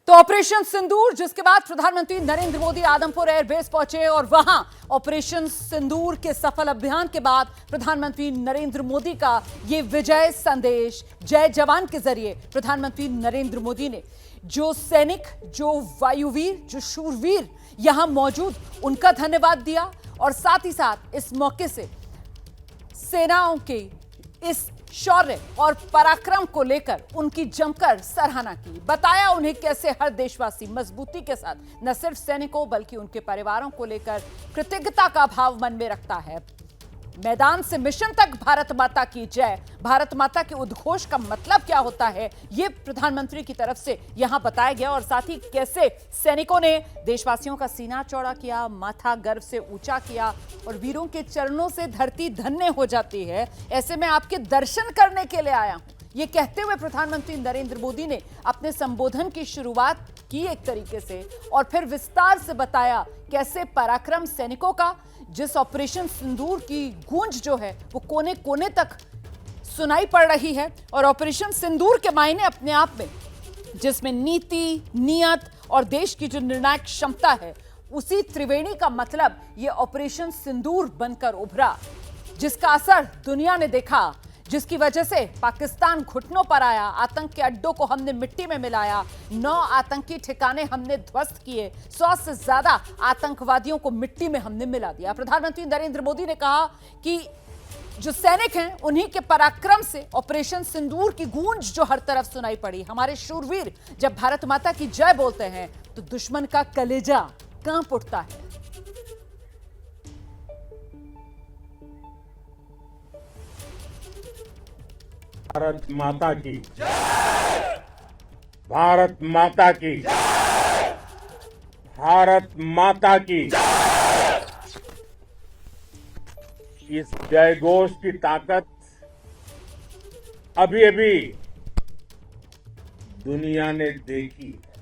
तो ऑपरेशन सिंदूर, जिसके बाद प्रधानमंत्री नरेंद्र मोदी आदमपुर एयरबेस पहुंचे और वहां ऑपरेशन सिंदूर के सफल अभियान के बाद प्रधानमंत्री नरेंद्र मोदी का ये विजय संदेश जय जवान के जरिए प्रधानमंत्री नरेंद्र मोदी ने जो सैनिक, जो वायुवीर, जो शूरवीर यहां मौजूद, उनका धन्यवाद दिया और साथ ही साथ इस मौके से सेनाओं के इस शौर्य और पराक्रम को लेकर उनकी जमकर सराहना की। बताया उन्हें कैसे हर देशवासी मजबूती के साथ न सिर्फ सैनिकों बल्कि उनके परिवारों को लेकर कृतज्ञता का भाव मन में रखता है। मैदान से मिशन तक भारत माता की जय, भारत माता के उद्घोष का मतलब क्या होता है, यह प्रधानमंत्री की तरफ से यहां बताया गया और साथ ही कैसे सैनिकों ने देशवासियों का सीना चौड़ा किया, माथा गर्व से ऊंचा किया और वीरों के चरणों से धरती धन्य हो जाती है। ऐसे में आपके दर्शन करने के लिए आया हूं, ये कहते हुए प्रधानमंत्री नरेंद्र मोदी ने अपने संबोधन की शुरुआत की एक तरीके से और फिर विस्तार से बताया कैसे पराक्रम सैनिकों का, जिस ऑपरेशन सिंदूर की गूंज जो है वो कोने कोने तक सुनाई पड़ रही है। और ऑपरेशन सिंदूर के मायने अपने आप में, जिसमें नीति, नियत और देश की जो निर्णायक क्षमता है, उसी त्रिवेणी का मतलब ये ऑपरेशन सिंदूर बनकर उभरा, जिसका असर दुनिया ने देखा, जिसकी वजह से पाकिस्तान घुटनों पर आया, आतंक के अड्डों को हमने मिट्टी में मिलाया, 9 आतंकी ठिकाने हमने ध्वस्त किए, 100 से ज्यादा आतंकवादियों को मिट्टी में हमने मिला दिया। प्रधानमंत्री नरेंद्र मोदी ने कहा कि जो सैनिक हैं उन्हीं के पराक्रम से ऑपरेशन सिंदूर की गूंज जो हर तरफ सुनाई पड़ी। हमारे शूरवीर जब भारत माता की जय बोलते हैं तो दुश्मन का कलेजा कांप उठता है। भारत माता की जय, भारत माता की जय, भारत माता की जय। इस जय घोष की ताकत अभी अभी दुनिया ने देखी है।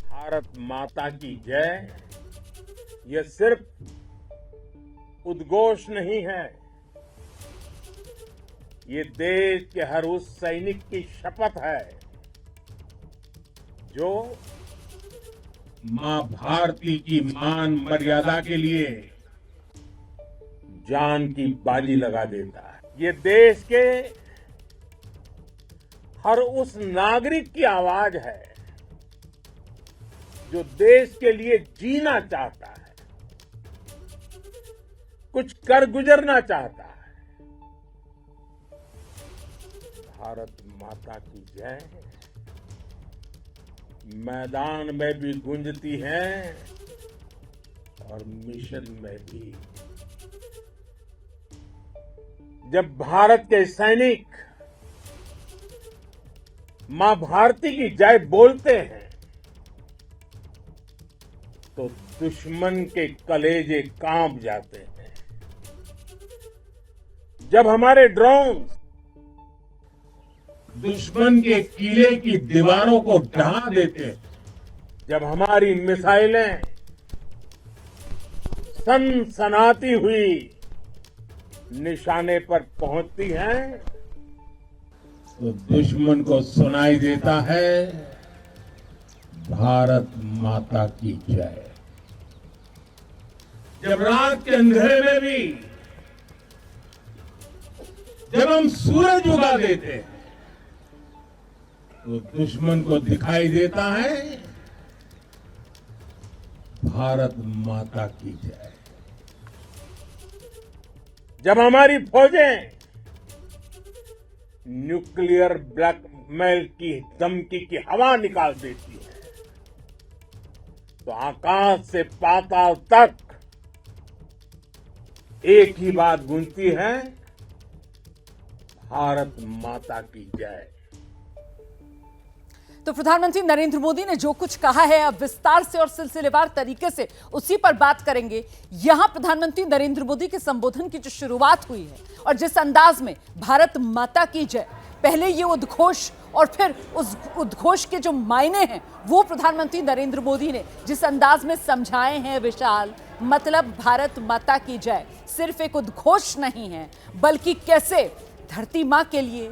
भारत माता की जय यह सिर्फ उद्घोष नहीं है, ये देश के हर उस सैनिक की शपथ है जो मां भारती की मान मर्यादा के लिए जान की बाजी लगा देता है। ये देश के हर उस नागरिक की आवाज है जो देश के लिए जीना चाहता है, कुछ कर गुजरना चाहता है। भारत माता की जय मैदान में भी गूंजती है और मिशन में भी। जब भारत के सैनिक मां भारती की जय बोलते हैं तो दुश्मन के कलेजे कांप जाते हैं। जब हमारे ड्रोन दुश्मन के किले की दीवारों को ढहा देते हैं, जब हमारी मिसाइलें सनसनाती हुई निशाने पर पहुंचती हैं तो दुश्मन को सुनाई देता है भारत माता की जय। जब रात के अंधेरे में भी जब हम सूरज उगा देते हैं तो दुश्मन को दिखाई देता है भारत माता की जय। जब हमारी फौजें न्यूक्लियर ब्लैकमेल की धमकी की हवा निकाल देती है तो आकाश से पाताल तक एक ही बात गूंजती है, भारत माता की जय। तो प्रधानमंत्री नरेंद्र मोदी ने जो कुछ कहा है अब विस्तार से और सिलसिलेवार तरीके से उसी पर बात करेंगे। यहां प्रधानमंत्री नरेंद्र मोदी के संबोधन की जो शुरुआत हुई है और जिस अंदाज में भारत माता की जय, पहले ये उद्घोष और फिर उस उद्घोष के जो मायने हैं वो प्रधानमंत्री नरेंद्र मोदी ने जिस अंदाज में समझाए हैं विशाल, मतलब भारत माता की जय सिर्फ एक उद्घोष नहीं है बल्कि कैसे धरती मां के लिए,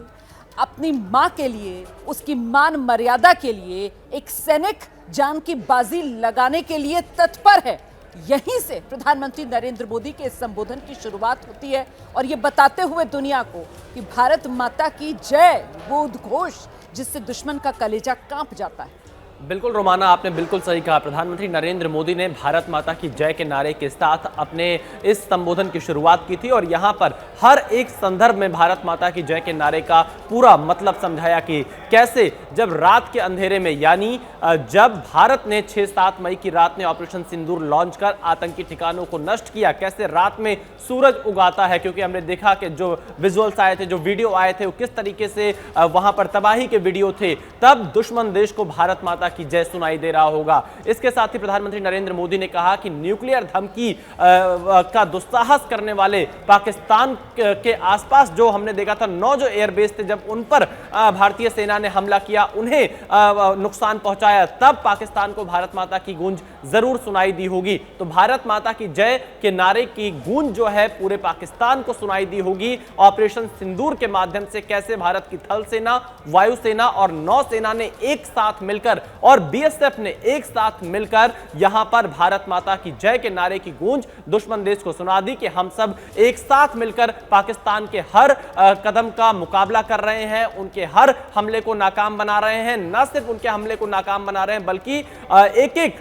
अपनी मां के लिए, उसकी मान मर्यादा के लिए एक सैनिक जान की बाजी लगाने के लिए तत्पर है। यहीं से प्रधानमंत्री नरेंद्र मोदी के इस संबोधन की शुरुआत होती है और ये बताते हुए दुनिया को कि भारत माता की जय, वो उद्घोष जिससे दुश्मन का कलेजा कांप जाता है। बिल्कुल रोमाना, आपने बिल्कुल सही कहा। प्रधानमंत्री नरेंद्र मोदी ने भारत माता की जय के नारे के साथ अपने इस संबोधन की शुरुआत की थी और यहाँ पर हर एक संदर्भ में भारत माता की जय के नारे का पूरा मतलब समझाया कि कैसे जब रात के अंधेरे में, यानी जब भारत ने 6-7 मई की रात में ऑपरेशन सिंदूर लॉन्च कर आतंकी ठिकानों को नष्ट किया, कैसे रात में सूरज उगाता है, क्योंकि हमने देखा कि जो विजुअल्स आए थे, जो वीडियो आए थे, वो किस तरीके से वहां पर तबाही के वीडियो थे, तब दुश्मन देश को भारत माता की जय सुनाई दे रहा होगा। इसके साथ ही प्रधानमंत्री नरेंद्र मोदी ने कहा कि न्यूक्लियर धमकी का दुस्साहस करने वाले पाकिस्तान के आसपास जो हमने देखा था 9 जो एयरबेस थे, जब उन पर भारतीय सेना ने हमला किया, उन्हें नुकसान पहुंचाया, तब पाकिस्तान को भारत माता की गूंज जरूर सुनाई दी होगी। तो भारत माता की जय के नारे की गूंज जो है पूरे पाकिस्तान को सुनाई दी होगी। ऑपरेशन सिंदूर के माध्यम से कैसे भारत की थल सेना, वायुसेना और नौसेना ने एक साथ मिलकर और बीएसएफ ने एक साथ मिलकर यहां पर भारत माता की जय के नारे की गूंज दुश्मन देश को सुना दी कि हम सब एक साथ मिलकर पाकिस्तान के हर कदम का मुकाबला कर रहे हैं, उनके हर हमले को नाकाम बना रहे हैं। न सिर्फ उनके हमले को नाकाम बना रहे हैं, बल्कि एक एक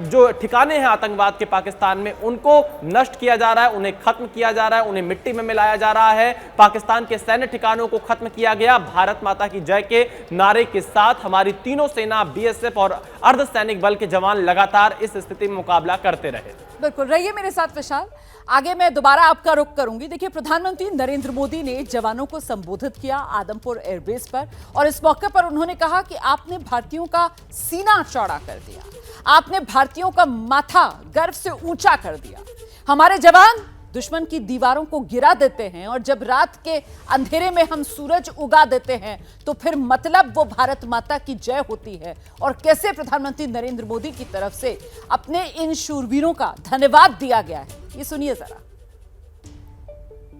जो ठिकाने हैं आतंकवाद के पाकिस्तान में, उनको नष्ट किया जा रहा है, उन्हें खत्म किया जा रहा है, उन्हें मिट्टी में मिलाया जा रहा है। पाकिस्तान के सैन्य ठिकानों को खत्म किया गया। भारत माता की जय के नारे के साथ हमारी तीनों सेना, बीएसएफ और अर्धसैनिक बल के जवान लगातार इस स्थिति में मुकाबला करते रहे। बिल्कुल, रहिए मेरे साथ विशाल। आगे मैं दोबारा आपका रुख करूंगी। देखिए, प्रधानमंत्री नरेंद्र मोदी ने जवानों को संबोधित किया आदमपुर एयरबेस पर और इस मौके पर उन्होंने कहा कि आपने भारतीयों का सीना चौड़ा कर दिया, आपने भारतीयों का माथा गर्व से ऊंचा कर दिया। हमारे जवान दुश्मन की दीवारों को गिरा देते हैं और जब रात के अंधेरे में हम सूरज उगा देते हैं तो फिर मतलब वो भारत माता की जय होती है। और कैसे प्रधानमंत्री नरेंद्र मोदी की तरफ से अपने इन शूरवीरों का धन्यवाद दिया गया है, ये सुनिए जरा।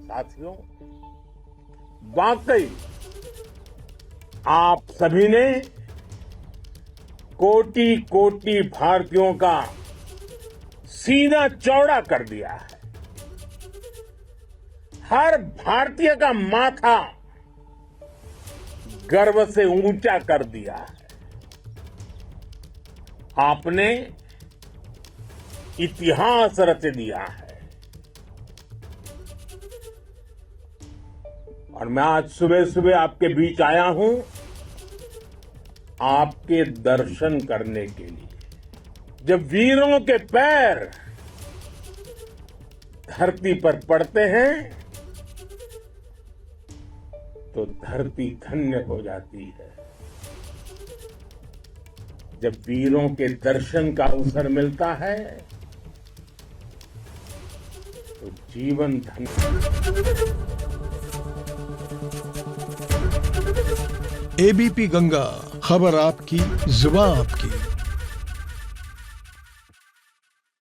साथियों, वाकई आप सभी ने कोटि कोटि भारतीयों का सीना चौड़ा कर दिया है। हर भारतीय का माथा गर्व से ऊंचा कर दिया है। आपने इतिहास रच दिया है। और मैं आज सुबह सुबह आपके बीच आया हूं आपके दर्शन करने के लिए। जब वीरों के पैर धरती पर पड़ते हैं तो धरती धन्य हो जाती है। जब वीरों के दर्शन का अवसर मिलता है तो जीवन धन्य। एबीपी गंगा, खबर आपकी, जुबान आपकी।